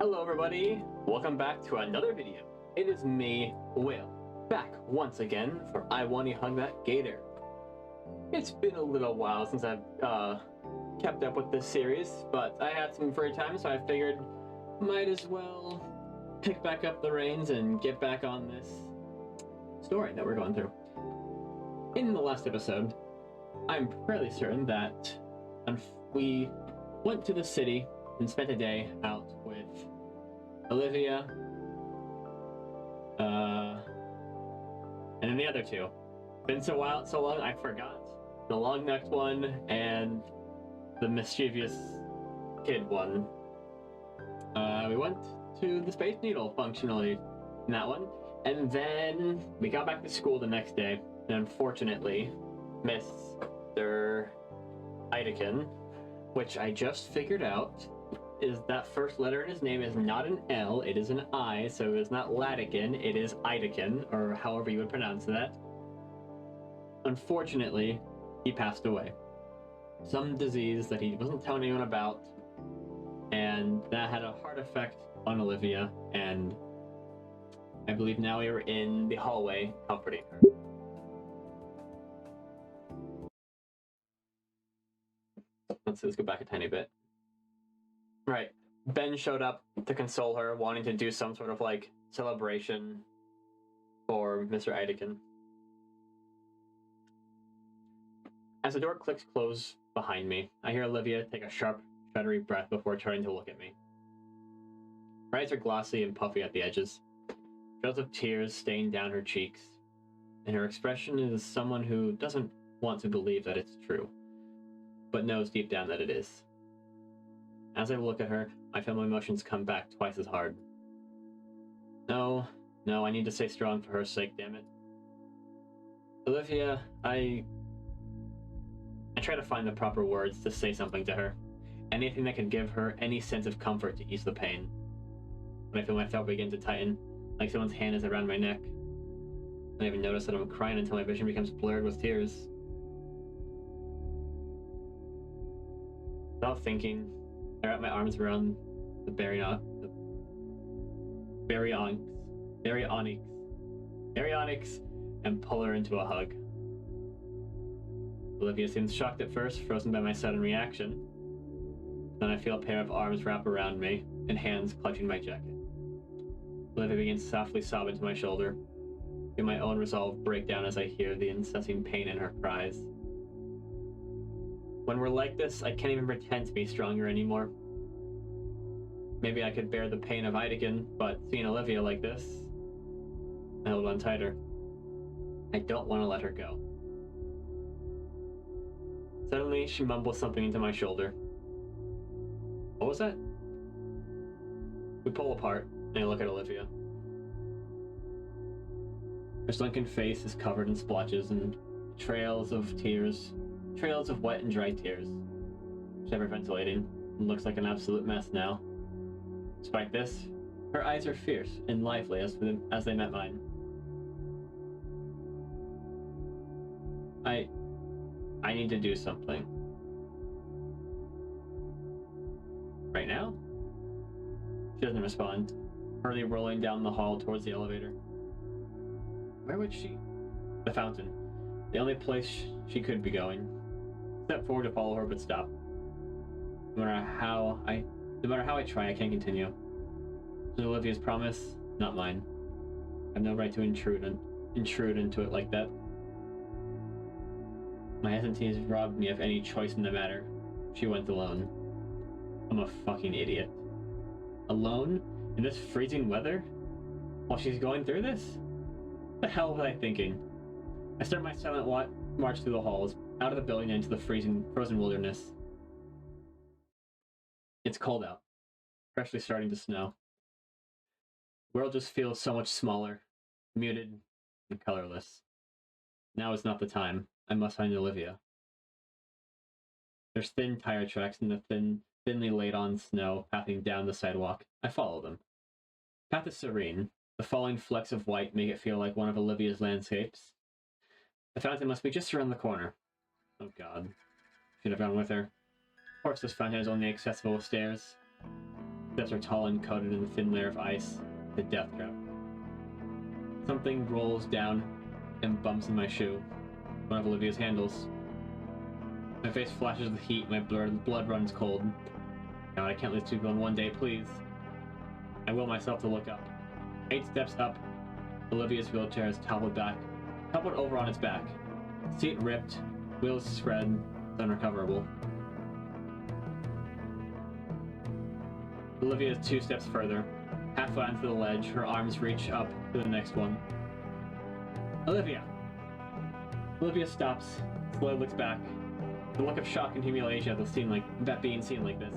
Hello everybody, welcome back to another video. It is me, Will, back once again for I Wani Hug That Gator. It's been a little while since I've kept up with this series, but I had some free time, so I figured might as well pick back up the reins and get back on this story that we're going through. In the last episode, I'm fairly certain that we went to the city and spent a day out with Olivia, and then the other two. Been so long, I forgot. The long-necked one and the mischievous kid one. We went to the Space Needle, functionally, in that one. And then we got back to school the next day, and unfortunately, Mr. Ideken, which I just figured out, is that first letter in his name is not an L, it is an I, so it's not Latican, it is Ideken, or however you would pronounce that. Unfortunately, he passed away. Some disease that he wasn't telling anyone about, and that had a hard effect on Olivia, and I believe now we are in the hallway comforting her. Let's go back a tiny bit. Right. Ben showed up to console her, wanting to do some sort of, like, celebration for Mr. Ideken. As the door clicks close behind me, I hear Olivia take a sharp, shuddery breath before turning to look at me. Her eyes are glossy and puffy at the edges. Trails of tears stain down her cheeks, and her expression is someone who doesn't want to believe that it's true, but knows deep down that it is. As I look at her, I feel my emotions come back twice as hard. No, I need to stay strong for her sake, damn it. Olivia, I try to find the proper words to say something to her. Anything that can give her any sense of comfort to ease the pain. When I feel my throat begin to tighten, like someone's hand is around my neck. I don't even notice that I'm crying until my vision becomes blurred with tears. Without thinking, I wrap my arms around the baryonyx and pull her into a hug. Olivia seems shocked at first, frozen by my sudden reaction. Then I feel a pair of arms wrap around me and hands clutching my jacket. Olivia begins softly sobbing to my shoulder. I feel my own resolve break down as I hear the incessant pain in her cries. When we're like this, I can't even pretend to be stronger anymore. Maybe I could bear the pain of Ideken, but seeing Olivia like this, I hold on tighter. I don't want to let her go. Suddenly, she mumbles something into my shoulder. What was that? We pull apart, and I look at Olivia. Her sunken face is covered in splotches and trails of tears. Trails of wet and dry tears. She's hyperventilating and looks like an absolute mess now. Despite this, her eyes are fierce and lively as they met mine. I need to do something. Right now? She doesn't respond, hurriedly rolling down the hall towards the elevator. Where would she? The fountain. The only place she could be going. Step forward to follow her, but stop. No matter how I try, I can't continue. This is Olivia's promise, not mine. I have no right to intrude into it like that. My hesitancy has robbed me of any choice in the matter. She went alone. I'm a fucking idiot. Alone? In this freezing weather? While she's going through this? What the hell was I thinking? I start my silent march through the halls, out of the building and into the frozen wilderness. It's cold out, freshly starting to snow. The world just feels so much smaller, muted, and colorless. Now is not the time. I must find Olivia. There's thin tire tracks in the thinly laid on snow pathing down the sidewalk. I follow them. The path is serene. The falling flecks of white make it feel like one of Olivia's landscapes. The fountain must be just around the corner. Oh god. Should have gone with her. Of course, this fountain is only accessible with stairs. Steps are tall and coated in a thin layer of ice, the death trap. Something rolls down and bumps in my shoe. One of Olivia's handles. My face flashes with heat, my blood runs cold. God, I can't lose two people in one day, please. I will myself to look up. 8 steps up. Olivia's wheelchair is toppled over on its back. Seat ripped, wheels spread, it's unrecoverable. Olivia is 2 steps further. Halfway onto the ledge, her arms reach up to the next one. Olivia! Olivia stops, slowly looks back. The look of shock and humiliation at being seen like this.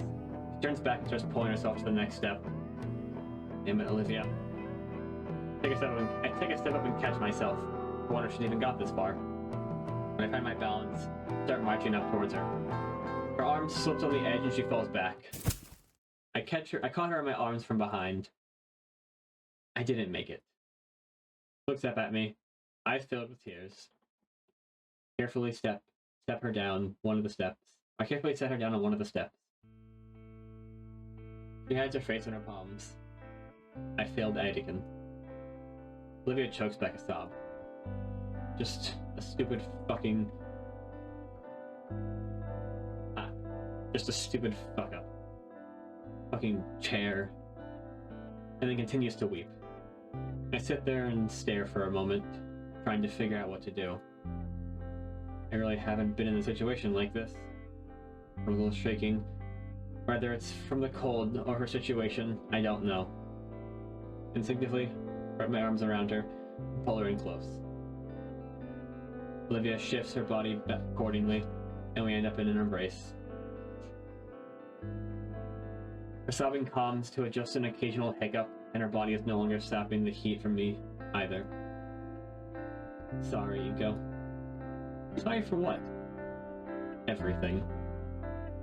She turns back and starts pulling herself to the next step. Damn it, Olivia. I take a step up and catch myself. I wonder if she's even got this far. When I find my balance, start marching up towards her. Her arm slips on the edge and she falls back. I caught her in my arms from behind. I didn't make it. Looks up at me, eyes filled with tears. Carefully step her down one of the steps. I carefully set her down on one of the steps. She hides her face in her palms. I failed Anakin. Olivia chokes back a sob. Just a stupid fucking... just a stupid fuck up. Fucking chair. And then continues to weep. I sit there and stare for a moment, trying to figure out what to do. I really haven't been in a situation like this. I'm a little shaking. Whether it's from the cold or her situation, I don't know. Instinctively, wrap my arms around her and pull her in close. Olivia shifts her body back accordingly, and we end up in an embrace. Her sobbing calms to just an occasional hiccup, and her body is no longer sapping the heat from me either. Sorry, Ego. Sorry for what? Everything.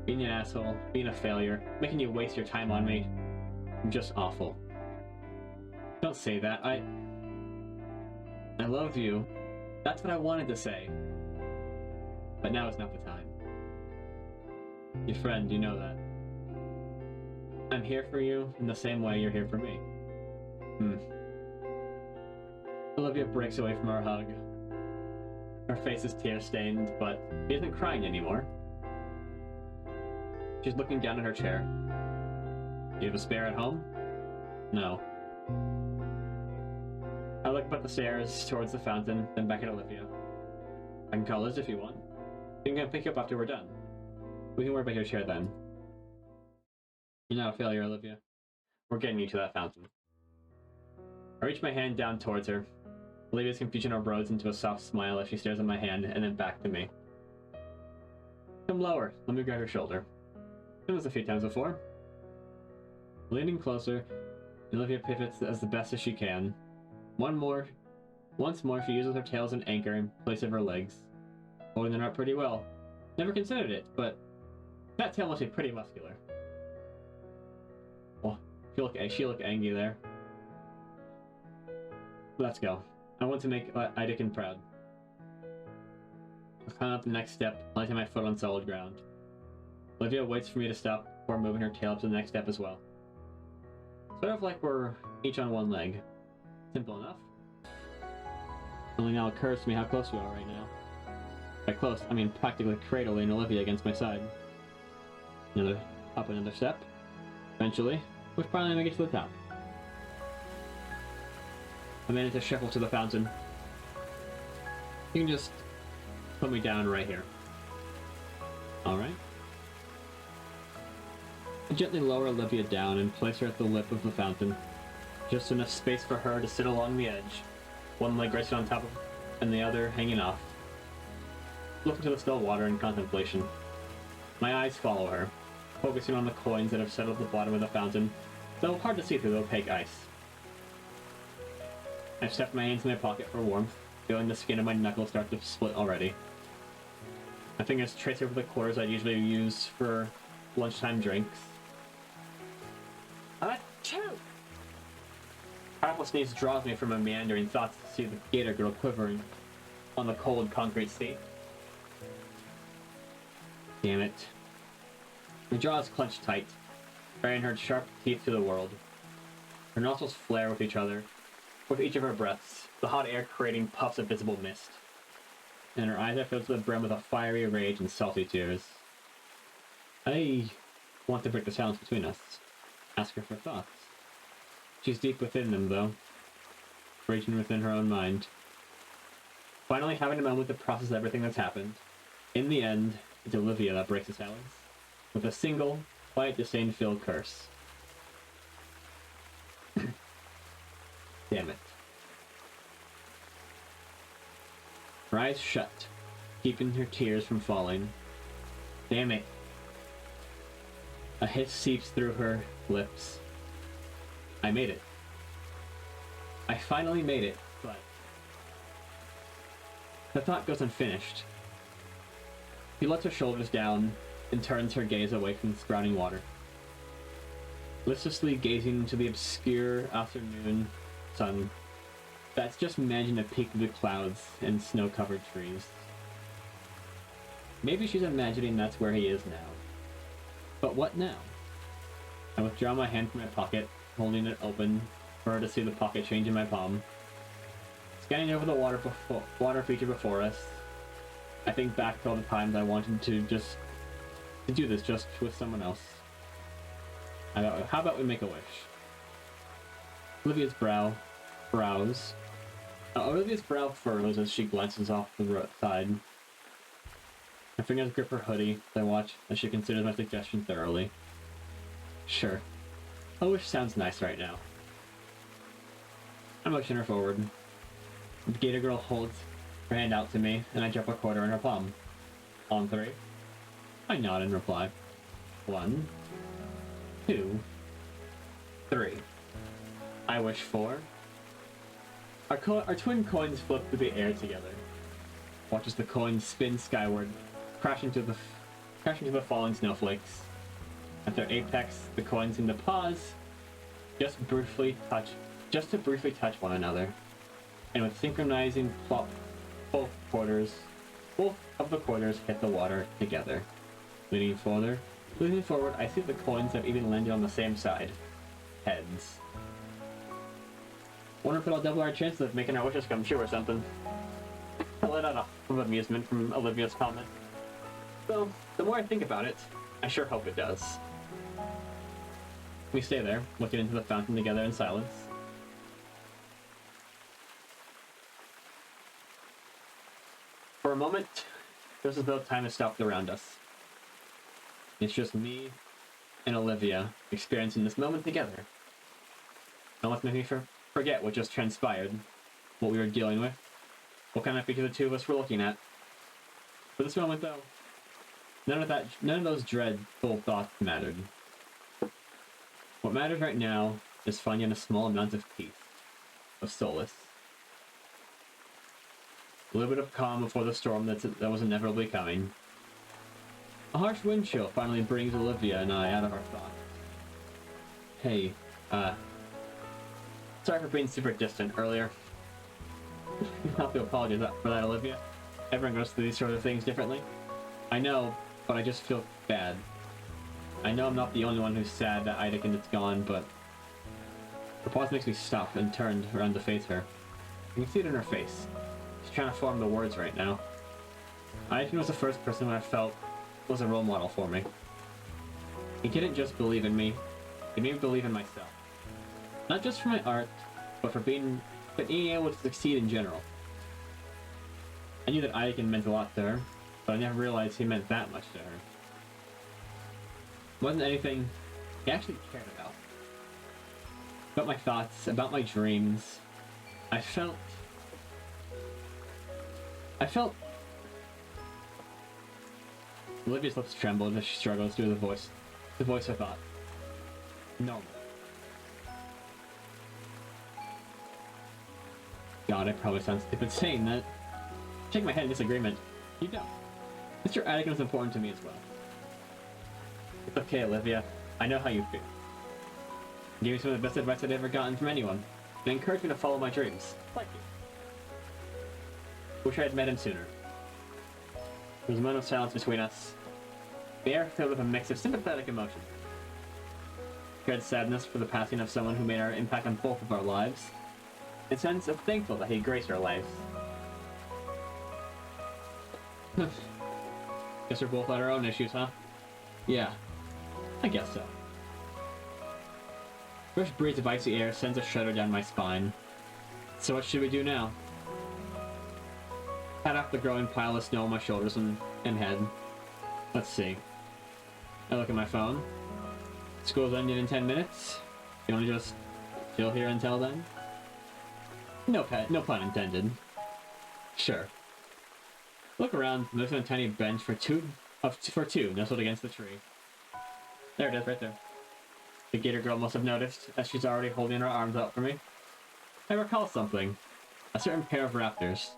Being an asshole, being a failure, making you waste your time on me. I'm just awful. Don't say that. I love you. That's what I wanted to say. But now is not the time. Your friend, you know that. I'm here for you in the same way you're here for me. Olivia breaks away from our hug. Her face is tear-stained, but she isn't crying anymore. She's looking down at her chair. You have a spare at home? No. I look up the stairs towards the fountain, then back at Olivia. I can call Liz if you want. You can pick you up after we're done. We can worry about your chair then. You're not a failure, Olivia. We're getting you to that fountain. I reach my hand down towards her. Olivia's confusion erodes into a soft smile as she stares at my hand and then back to me. Come lower. Let me grab her shoulder. Done this a few times before. Leaning closer, Olivia pivots as the best as she can. Once more, she uses her tail as an anchor in place of her legs. Holding them up pretty well. Never considered it, but that tail must be pretty muscular. Oh, she looked angry there. Let's go. I want to make Idakin proud. I climb up the next step, planting my foot on solid ground. Olivia waits for me to stop before moving her tail up to the next step as well. Sort of like we're each on one leg. Simple enough. Only now occurs to me how close we are right now. By close, I mean practically cradling Olivia against my side. Another step. Eventually, we'll finally make it to the top. I managed to shuffle to the fountain. You can just put me down right here. Alright. I gently lower Olivia down and place her at the lip of the fountain. Just enough space for her to sit along the edge, one leg resting on top of and the other hanging off. Look into the still water in contemplation. My eyes follow her, focusing on the coins that have settled at the bottom of the fountain, though hard to see through the opaque ice. I've stuffed my hands in my pocket for warmth, feeling the skin of my knuckles start to split already. My fingers trace over the quarters I'd usually use for lunchtime drinks. Achoo! Powerful sneeze draws me from my meandering thoughts to see the Gator girl quivering on the cold concrete sea. Damn it. My jaw is clenched tight. bearing her sharp teeth to the world. Her nostrils flare with each other, with each of her breaths, the hot air creating puffs of visible mist. And her eyes are filled to the brim with a fiery rage and salty tears. I want to break the silence between us. Ask her for thoughts. She's deep within them, though, raging within her own mind. Finally having a moment to process everything that's happened. In the end, it's Olivia that breaks the silence, with a single, quiet, disdain-filled curse. Damn it. Her eyes shut, keeping her tears from falling. Damn it. A hiss seeps through her lips. I made it. I finally made it, but the thought goes unfinished. She lets her shoulders down and turns her gaze away from the sprouting water. Listlessly gazing into the obscure afternoon sun that's just imagined a peak of the clouds and snow-covered trees. Maybe she's imagining that's where he is now. But what now? I withdraw my hand from my pocket, holding it open for her to see the pocket change in my palm. Scanning over the water feature before us, I think back to all the times I wanted to do this just with someone else. How about we make a wish? Olivia's brow furrows as she glances off the side. Her fingers grip her hoodie as I watch as she considers my suggestion thoroughly. Sure. A wish sounds nice right now. I motion her forward. The Gator girl holds her hand out to me, and I drop a quarter in her palm. On 3. I nod in reply. 1, 2, 3. I wish for... Our twin coins flip through the air together. Watch as the coins spin skyward, crashing to the falling snowflakes. At their apex, the coins seem to pause, just to briefly touch one another. And with synchronizing plop, both of the quarters hit the water together. Leaning forward, I see the coins have even landed on the same side. Heads. Wonder if it'll double our chances of making our wishes come true or something. I let out a of amusement from Olivia's comment. So, the more I think about it, I sure hope it does. We stay there, looking into the fountain together in silence. For a moment, it was as though time has stopped around us. It's just me and Olivia experiencing this moment together. Don't let me forget what just transpired, what we were dealing with, what kind of feature the two of us were looking at. For this moment, though, none of those dreadful thoughts mattered. What matters right now is finding a small amount of peace, of solace. A little bit of calm before the storm that was inevitably coming. A harsh wind chill finally brings Olivia and I out of our thoughts. Hey, sorry for being super distant earlier. You have to apologize for that, Olivia. Everyone goes through these sort of things differently. I know, but I just feel bad. I know I'm not the only one who's sad that Eidekin is gone, but her pause makes me stop and turn around to face her. You can see it in her face. She's trying to form the words right now. Eidekin was the first person who I felt was a role model for me. He didn't just believe in me, he made me believe in myself. Not just for my art, but for being able to succeed in general. I knew that Eidekin meant a lot to her, but I never realized he meant that much to her. It wasn't anything he actually cared about. About my thoughts, about my dreams. I felt... Olivia's lips trembled as she struggles through the voice her thought. Normal. God, I probably sound stupid saying that. Shake my head in disagreement. You don't. Mr. Eidekin is important to me as well. It's okay, Olivia. I know how you feel. You gave me some of the best advice I'd ever gotten from anyone. It encouraged me to follow my dreams. Thank you. Wish I had met him sooner. There was a moment of silence between us. The air filled with a mix of sympathetic emotions. shared sadness for the passing of someone who made our impact on both of our lives, and a sense of thankful that he graced our lives. Guess we're both had our own issues, huh? Yeah, I guess so. First breeze of icy air sends a shudder down my spine. So what should we do now? Pat off the growing pile of snow on my shoulders and head. Let's see. I look at my phone. School's ending in 10 minutes. You wanna just chill here until then? No pun intended. Sure. Look around, there's a tiny bench for two nestled against the tree. There it is, right there. The Gator girl must have noticed, as she's already holding her arms out for me. I recall something. A certain pair of raptors.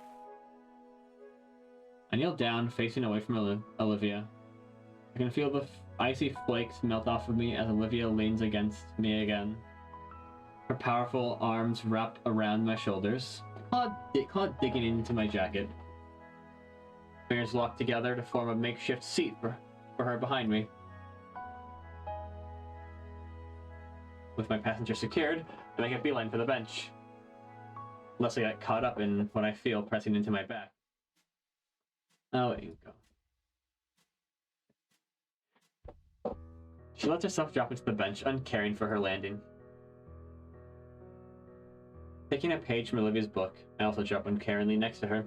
I kneel down, facing away from Olivia. I can feel the icy flakes melt off of me as Olivia leans against me again. Her powerful arms wrap around my shoulders, claw digging into my jacket. Fingers locked together to form a makeshift seat for her behind me. With my passenger secured, I make a beeline for the bench. Unless I get caught up in what I feel pressing into my back. Oh, there you go. She lets herself drop into the bench, uncaring for her landing. Taking a page from Olivia's book, I also drop uncaringly next to her.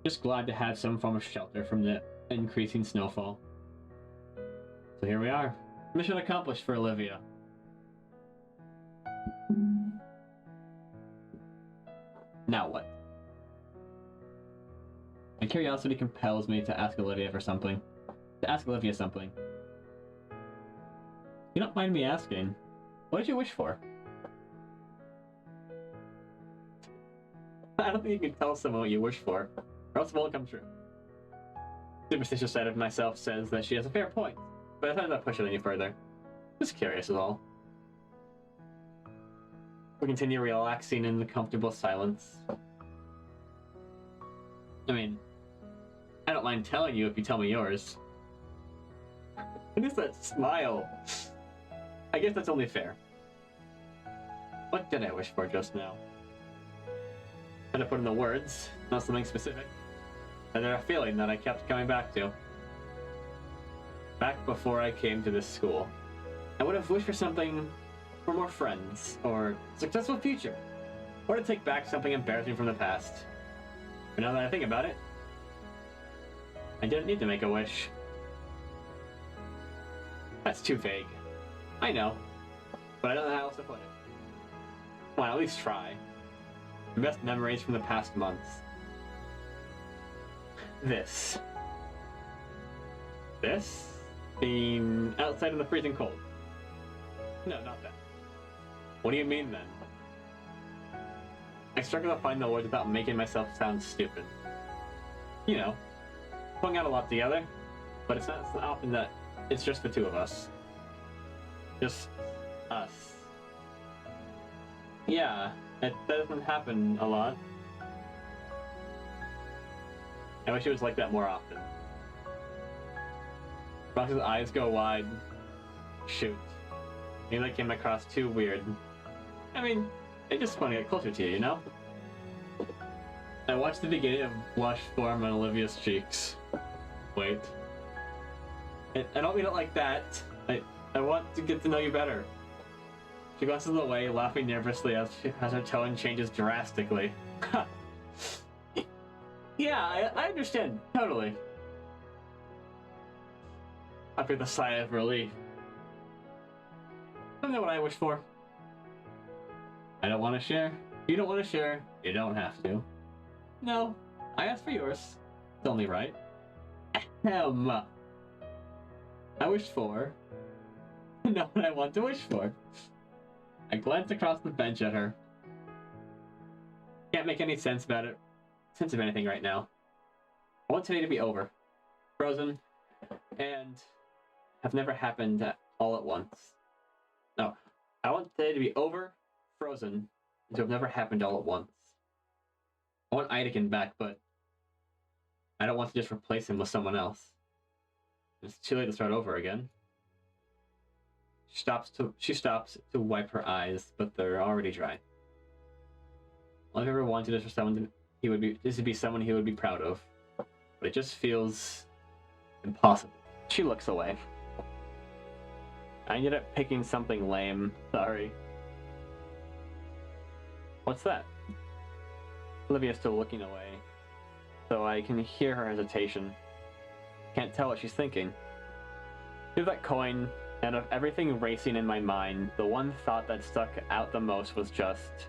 Just glad to have some form of shelter from the increasing snowfall. So here we are. Mission accomplished for Olivia. Now what? My curiosity compels me to ask Olivia something. You don't mind me asking, what did you wish for? I don't think you can tell someone what you wish for, or else it won't come true. Superstitious side of myself says that she has a fair point, but I thought not push it any further. Just curious is all. We continue relaxing in the comfortable silence. I mean, I don't mind telling you if you tell me yours. What is that smile? I guess that's only fair. What did I wish for just now? I had to put in the words, not something specific. And they're a feeling that I kept coming back to. Back before I came to this school. I would have wished for something for more friends, or successful future, or to take back something embarrassing from the past. But now that I think about it, I didn't need to make a wish. That's too vague. I know, but I don't know how else to put it. Well, at least try. The best memories from the past months. This being outside in the freezing cold. No, not that. What do you mean then? I struggle to find the words without making myself sound stupid. You know, hung out a lot together, but it's not often that it's just the two of us. Just us. Yeah, it doesn't happen a lot. I wish it was like that more often. Rox's eyes go wide. Shoot. Maybe that came across too weird. I mean, I just want to get closer to you, you know? I watched the beginning of blush form on Olivia's cheeks. Wait. I don't mean it like that. I want to get to know you better. She glances away, laughing nervously as her tone changes drastically. Yeah, I understand, totally. I breathe a sigh of relief. I don't know what I wish for. I don't want to share. You don't want to share. You don't have to. No, I asked for yours. It's only right. I wished for... know what I want to wish for. I glance across the bench at her. Can't make any sense of anything right now. I want today to be over. Frozen. And have never happened all at once. No. I want today to be over, frozen, and to have never happened all at once. I want Eidekin back, but I don't want to just replace him with someone else. It's too late to start over again. She stops to wipe her eyes, but they're already dry. All I've ever wanted is for someone to be someone he would be proud of, but it just feels impossible. She looks away. I ended up picking something lame. Sorry. What's that? Olivia's still looking away, so I can hear her hesitation. Can't tell what she's thinking. Through that coin, and of everything racing in my mind, the one thought that stuck out the most was just...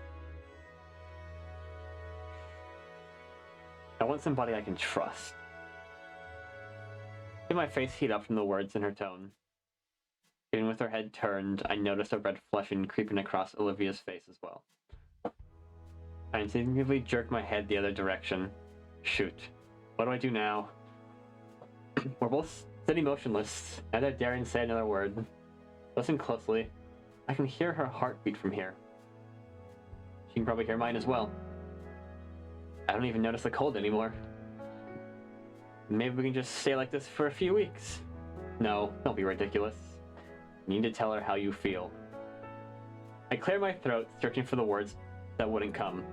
I want somebody I can trust. Did my face heat up from the words in her tone? Even with her head turned, I noticed a red flushing creeping across Olivia's face as well. I instinctively jerked my head the other direction. Shoot. What do I do now? We're both sitting motionless, neither daring to say another word. Listen closely. I can hear her heartbeat from here. She can probably hear mine as well. I don't even notice the cold anymore. Maybe we can just stay like this for a few weeks. No, don't be ridiculous. You need to tell her how you feel. I cleared my throat, searching for the words that wouldn't come.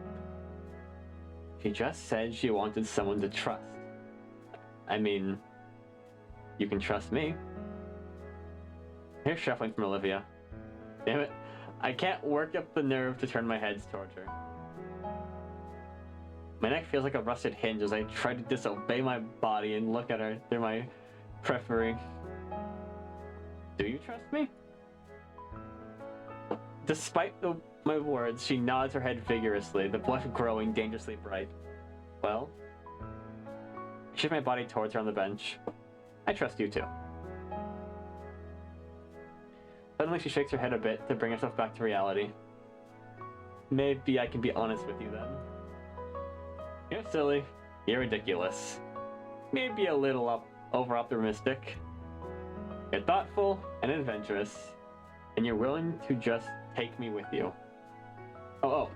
She just said she wanted someone to trust. I mean, you can trust me. Here's shuffling from Olivia. Damn it, I can't work up the nerve to turn my head towards her. My neck feels like a rusted hinge as I try to disobey my body and look at her through my periphery. Do you trust me? Despite my words, she nods her head vigorously, the blush growing dangerously bright. Well? I shift my body towards her on the bench. I trust you too. Suddenly she shakes her head a bit to bring herself back to reality. Maybe I can be honest with you then. You're silly. You're ridiculous. Maybe a little over-optimistic. You're thoughtful and adventurous. And you're willing to just take me with you.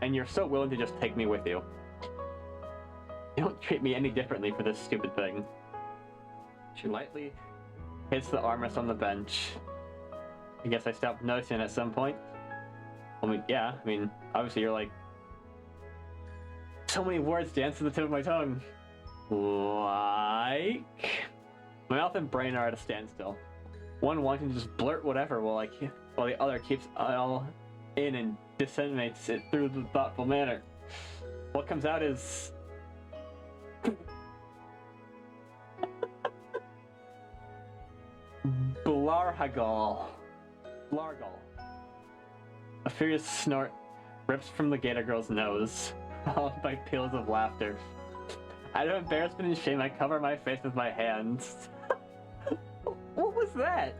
And you're so willing to just take me with you. You don't treat me any differently for this stupid thing. She lightly hits the armrest on the bench. I guess I stopped noticing at some point. Obviously you're like... So many words dance to the tip of my tongue. Like... My mouth and brain are at a standstill. One wanting to just blurt whatever while the other keeps it all in and disseminates it through the thoughtful manner. What comes out is... Blargal. A furious snort rips from the Gator girl's nose, followed by peals of laughter. Out of embarrassment and shame, I cover my face with my hands. What was that?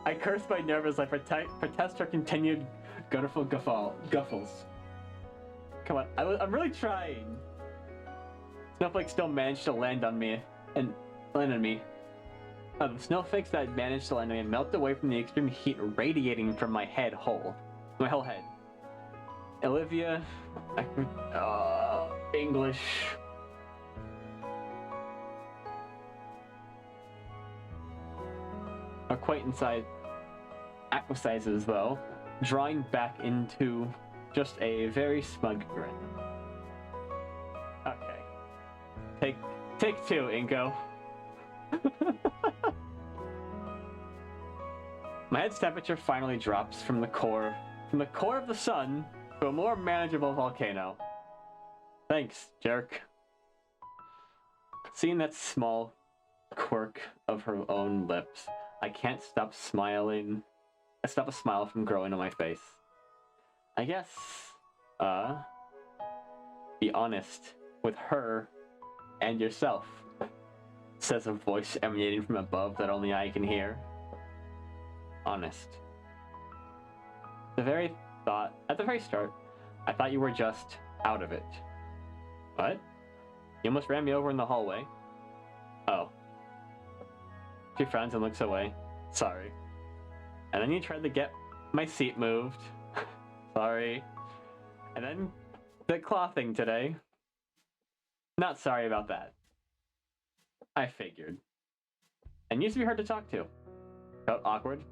I curse my nerve as I protest her continued guttural guffles. Come on, I'm really trying. Snowflakes still managed to land on me. The snowflakes that managed to land on me melt away from the extreme heat radiating from my whole head. Olivia, English. Acquiesces though, drawing back into just a very smug grin. Okay. Take two, Inko. My head's temperature finally drops from the core of the sun to a more manageable volcano. Thanks, jerk. Seeing that small quirk of her own lips, I can't stop smiling. I stop a smile from growing on my face. I guess, be honest with her and yourself, says a voice emanating from above that only I can hear. Honest. At the very start, I thought you were just out of it. What? You almost ran me over in the hallway. Oh. She frowns and looks away. Sorry. And then you tried to get my seat moved. Sorry. And then the claw thing today. Not sorry about that. I figured. And used to be hard to talk to. Felt awkward.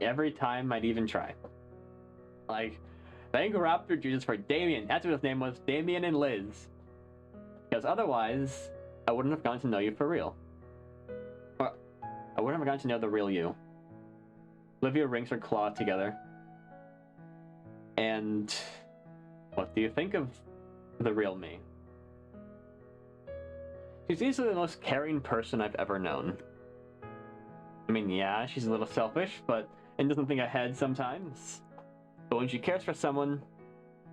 Every time I'd even try. Like, thank Raptor Jesus for Damien. That's what his name was, Damien and Liz. Because otherwise, I wouldn't have gotten to know you for real. Or, I wouldn't have gotten to know the real you. Olivia wrings her claw together. And what do you think of the real me? She's easily the most caring person I've ever known. I mean, yeah, she's a little selfish, and doesn't think ahead sometimes. But when she cares for someone,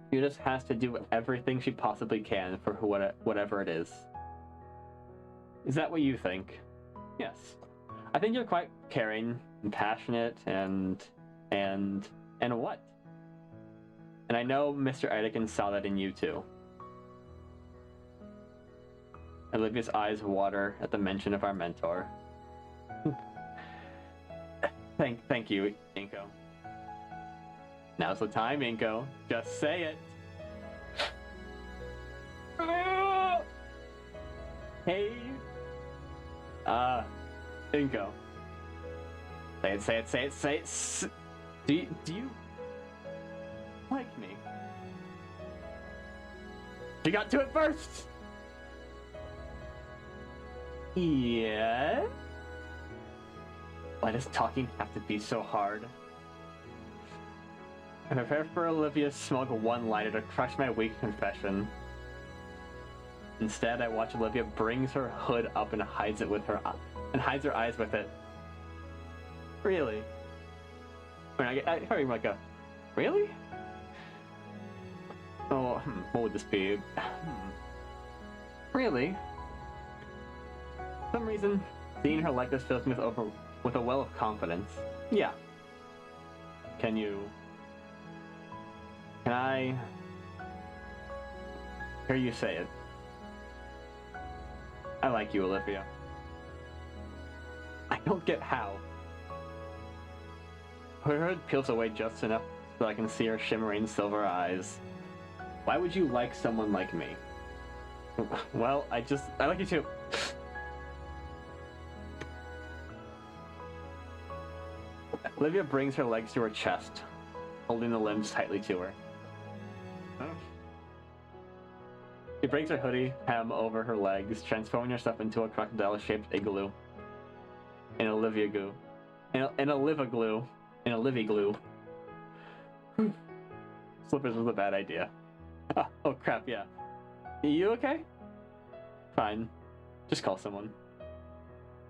she just has to do everything she possibly can for whatever it is. Is that what you think? Yes. I think you're quite caring and passionate and what? And I know Mr. Eideken saw that in you too. Olivia's eyes water at the mention of our mentor. Thank you, Inko. Now's the time, Inko. Just say it. Hey. Inko. Say it. Do you like me? You got to it first. Yeah. Why does talking have to be so hard? I prepare for Olivia's smug one-liner to crush my weak confession. Instead, I watch Olivia brings her hood up and hides her eyes with it. Really? I heard like a, really? Oh, what would this be? Really? For some reason, seeing her like this fills me with a well of confidence. Yeah. Can I hear you say it? I like you, Olivia. I don't get how. Her hood peels away just enough so I can see her shimmering silver eyes. Why would you like someone like me? Well, I like you too. Olivia brings her legs to her chest, holding the limbs tightly to her. She breaks her hoodie hem over her legs, transforming herself into a crocodile-shaped igloo. An Olivia glue. An Olivia glue. An Olivia glue. Slippers was a bad idea. Oh crap, yeah. You okay? Fine. Just call someone.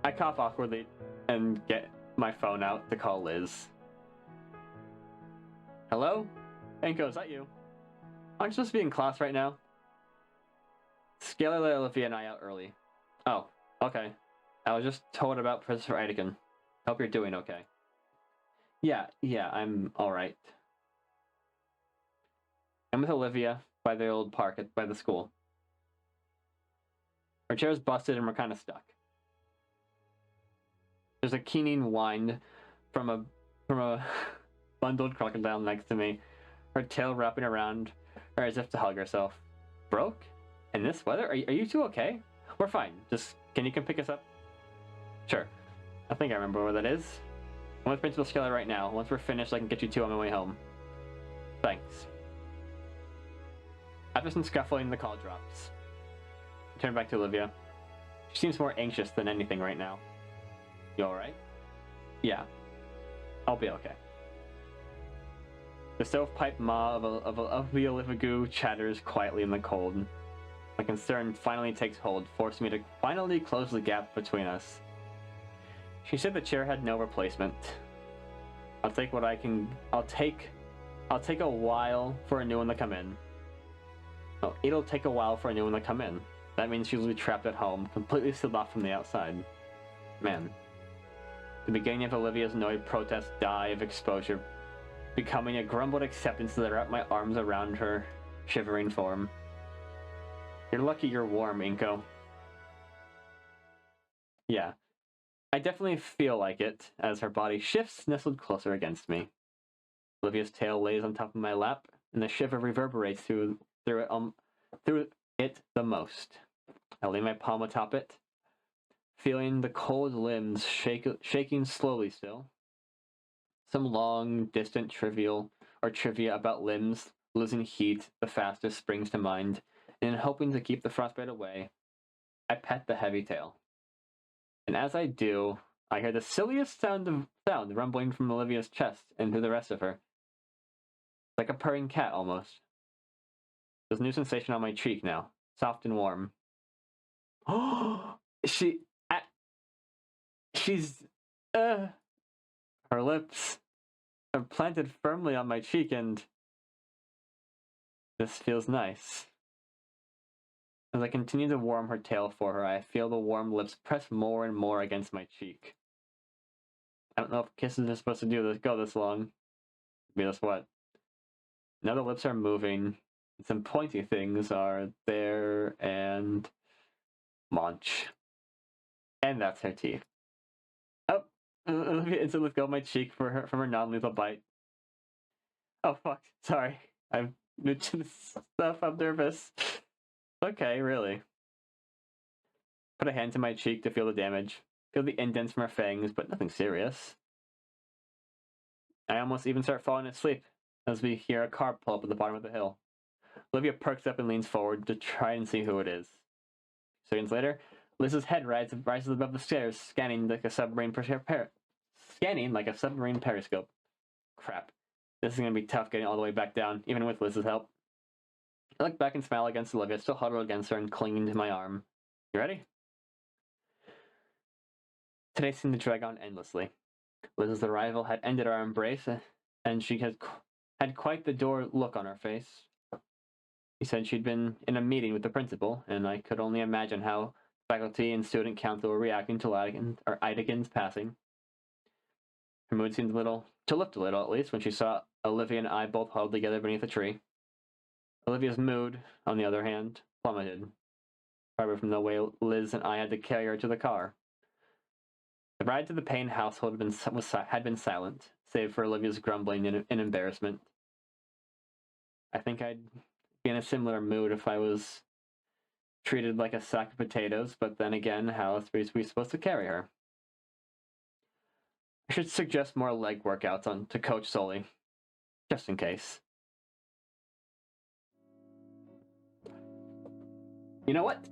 I cough awkwardly and get my phone out to call Liz. Hello? Enko, is that you? Aren't you supposed to be in class right now? Scalar let Olivia and I out early. Oh, okay. I was just told about Professor Eideken. Hope you're doing okay. Yeah, I'm alright. I'm with Olivia by the old park by the school. Our chair's busted and we're kind of stuck. There's a keening whine from a bundled crocodile next to me, her tail wrapping around her as if to hug herself. Broke? In this weather? Are you two okay? We're fine. Just, can you come pick us up? Sure. I think I remember where that is. I'm with Principal Scalar right now. Once we're finished, I can get you two on my way home. Thanks. After some scuffling, the call drops. I turn back to Olivia. She seems more anxious than anything right now. You alright? Yeah. I'll be okay. The stovepipe maw of the Olivia chatters quietly in the cold. My concern finally takes hold, forcing me to finally close the gap between us. She said the chair had no replacement. I'll take what I can. I'll take a while for a new one to come in. Oh, it'll take a while for a new one to come in. That means she'll be trapped at home, completely sealed off from the outside. Man. The beginning of Olivia's annoyed protest die of exposure, becoming a grumbled acceptance that I wrap my arms around her shivering form. You're lucky you're warm, Inko. Yeah. I definitely feel like it, as her body shifts, nestled closer against me. Olivia's tail lays on top of my lap, and the shiver reverberates through it the most. I lay my palm atop it, feeling the cold limbs shaking slowly still. Some long, distant trivia about limbs losing heat the fastest springs to mind, and hoping to keep the frostbite away, I pet the heavy tail. And as I do, I hear the silliest sound rumbling from Olivia's chest and through the rest of her. Like a purring cat, almost. There's a new sensation on my cheek now, soft and warm. Oh, she's, her lips are planted firmly on my cheek, and this feels nice. As I continue to warm her tail for her, I feel the warm lips press more and more against my cheek. I don't know if kisses are supposed to go this long. Guess what? Now the lips are moving. Some pointy things are there, and munch. And that's her teeth. Oh, Olivia instantly let go of my cheek from her non-lethal bite. Oh fuck, sorry. I'm new to this stuff, I'm nervous. Okay, really. Put a hand to my cheek to feel the damage. Feel the indents from her fangs, but nothing serious. I almost even start falling asleep as we hear a car pull up at the bottom of the hill. Olivia perks up and leans forward to try and see who it is. Seconds later, Liz's head rises above the stairs, scanning like a submarine periscope. Crap. This is gonna be tough getting all the way back down, even with Liz's help. I look back and smile against Olivia, still huddled against her and clinging to my arm. You ready? Today seemed to drag on endlessly. Liz's arrival had ended our embrace, and she had quite the door look on her face. She said she'd been in a meeting with the principal, and I could only imagine how faculty and student council were reacting to Idagin's passing. Her mood seemed to lift a little, at least, when she saw Olivia and I both huddled together beneath a tree. Olivia's mood, on the other hand, plummeted, probably from the way Liz and I had to carry her to the car. The ride to the Payne household had been silent, save for Olivia's grumbling and embarrassment. I think I'd be in a similar mood if I was treated like a sack of potatoes, but then again, how else were we supposed to carry her? I should suggest more leg workouts to Coach Sully, just in case. You know what?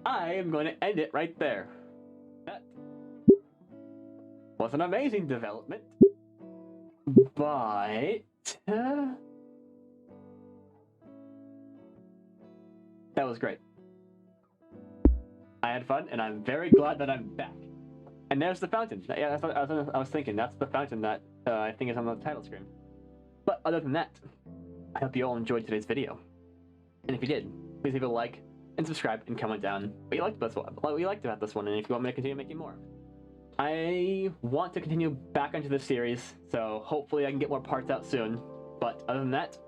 I am going to end it right there. That was an amazing development, but that was great. I had fun, and I'm very glad that I'm back. And there's the fountain. Yeah, that's what I was thinking. That's the fountain that I think is on the title screen. But other than that, I hope you all enjoyed today's video. And if you did, please leave a like and subscribe and comment down what you liked about this one, and if you want me to continue making more. I want to continue back onto this series, so hopefully I can get more parts out soon. But other than that,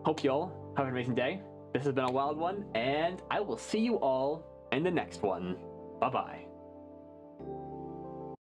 hope you all have an amazing day. This has been a wild one, and I will see you all in the next one. Bye-bye.